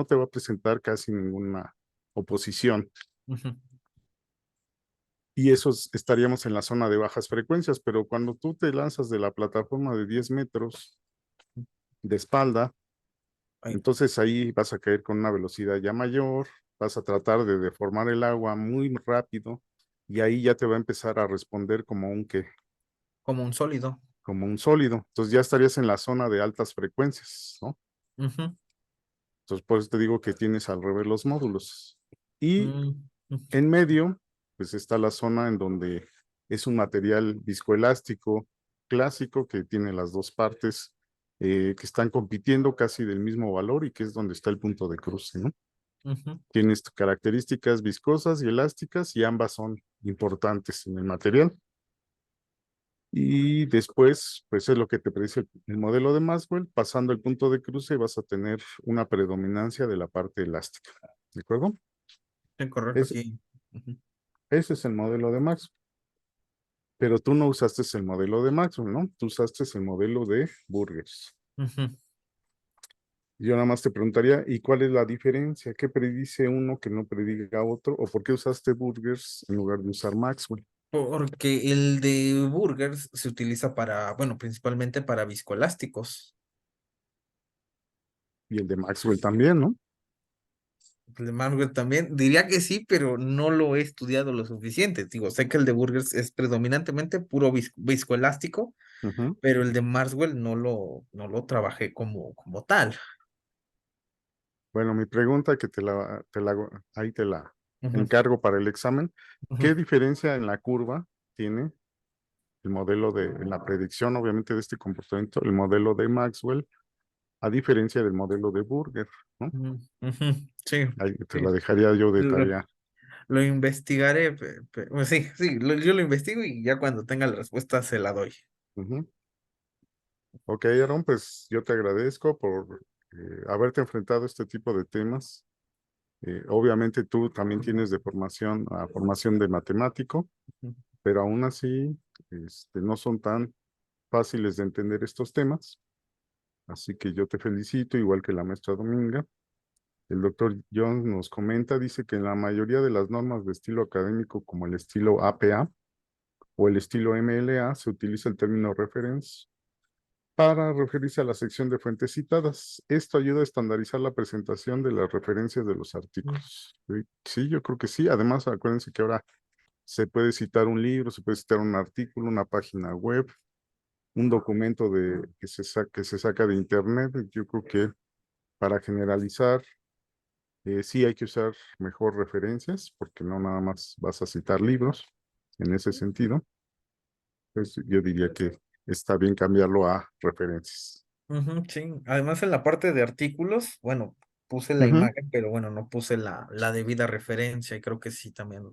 te va a presentar casi ninguna oposición. Ujú. Y estaríamos en la zona de bajas frecuencias, pero cuando tú te lanzas de la plataforma de 10 metros de espalda. Ay. Entonces ahí vas a caer con una velocidad ya mayor, vas a tratar de deformar el agua muy rápido y ahí ya te va a empezar a responder como Como un sólido. como un sólido. Entonces ya estarías en la zona de altas frecuencias, ¿no? Ujú. Entonces por eso te digo que tienes al revés los módulos. Y Mm, en medio, pues está la zona en donde es un material viscoelástico clásico que tiene las dos partes que están compitiendo casi del mismo valor y que es donde está el punto de cruce, ¿no? ujú. Tienes características viscosas y elásticas y ambas son importantes en el material. Y después, pues es lo que te predice el modelo de Maxwell. Pasando el punto de cruce vas a tener una predominancia de la parte elástica. ¿De acuerdo? Sí, correcto, Es- aquí. Ujú. Ese es el modelo de Maxwell. Pero tú no usaste el modelo de Maxwell, ¿no? Tú usaste el modelo de Burgers. Ujú. Yo nada más te preguntaría, ¿y cuál es la diferencia? ¿Qué predice uno que no prediga otro? ¿O por qué usaste Burgers en lugar de usar Maxwell? Porque el de Burgers se utiliza para, bueno, principalmente para viscoelásticos. Y el de Maxwell también, ¿no? El de Burgers también, diría que sí, pero no lo he estudiado lo suficiente. Digo, sé que el de Burgers es predominantemente puro viscoelástico, Ujú. pero el de Maxwell no lo trabajé como tal. Bueno, mi pregunta que ahí te la Ujú, encargo para el examen. ujú. ¿Qué diferencia en la curva tiene el modelo en la predicción, obviamente, de este comportamiento, el modelo de Maxwell, a diferencia del modelo de Burger, ¿no? Ujú, ujú. Sí, Ahí te sí. la dejaría yo de Lo, tarea. lo investigaré, pues sí, sí, yo lo investigo y ya cuando tenga la respuesta se la doy. Ujú. Ok, Aaron, pues yo te agradezco por haberte enfrentado a este tipo de temas. Obviamente tú también tienes de formación de matemático, Ujú. pero aún así no son tan fáciles de entender estos temas. Así que yo te felicito, igual que la maestra Dominga. El doctor Jones nos comenta, dice que en la mayoría de las normas de estilo académico, como el estilo APA o el estilo MLA, se utiliza el término reference para referirse a la sección de fuentes citadas. Esto ayuda a estandarizar la presentación de las referencias de los artículos. Sí, yo creo que sí. Además, acuérdense que ahora se puede citar un libro, se puede citar un artículo, una página web, un documento que se saca de internet. Yo creo que para generalizar, sí hay que usar mejor referencias, porque no nada más vas a citar libros en ese sentido. Pues yo diría que está bien cambiarlo a referencias. Ujú, sí, además en la parte de artículos, bueno, puse la Ujú, imagen, pero bueno, no puse la debida referencia y creo que sí también,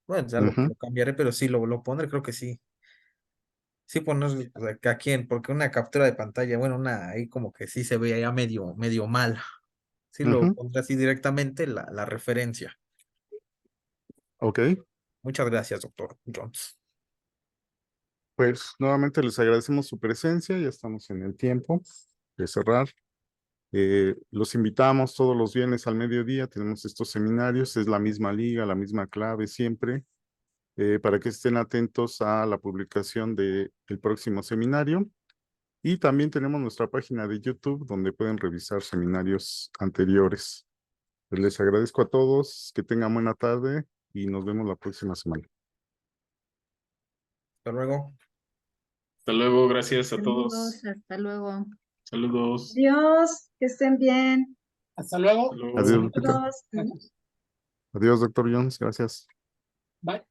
bueno, ya lo, ujú. lo cambiaré, pero sí lo pondré, creo que sí. Sí poner o sea, que a quién, porque una captura de pantalla, bueno, una ahí como que sí se ve ya medio mal. Sí lo Ujú. pondré así directamente la referencia. Ok, Muchas gracias, doctor Jones. pues nuevamente les agradecemos su presencia, ya estamos en el tiempo de cerrar. Los invitamos todos los viernes al mediodía, tenemos estos seminarios, es la misma liga, la misma clave siempre, para que estén atentos a la publicación del próximo seminario. Y también tenemos nuestra página de YouTube donde pueden revisar seminarios anteriores. Pues les agradezco a todos, que tengan buena tarde y nos vemos la próxima semana. Hasta luego. Hasta luego, gracias a Saludos, todos. hasta luego. Saludos. Adiós, que estén bien. Hasta luego. Hasta luego. Adiós, Lupita. Saludos. Gracias. Adiós, doctor Jones. Gracias. Bye.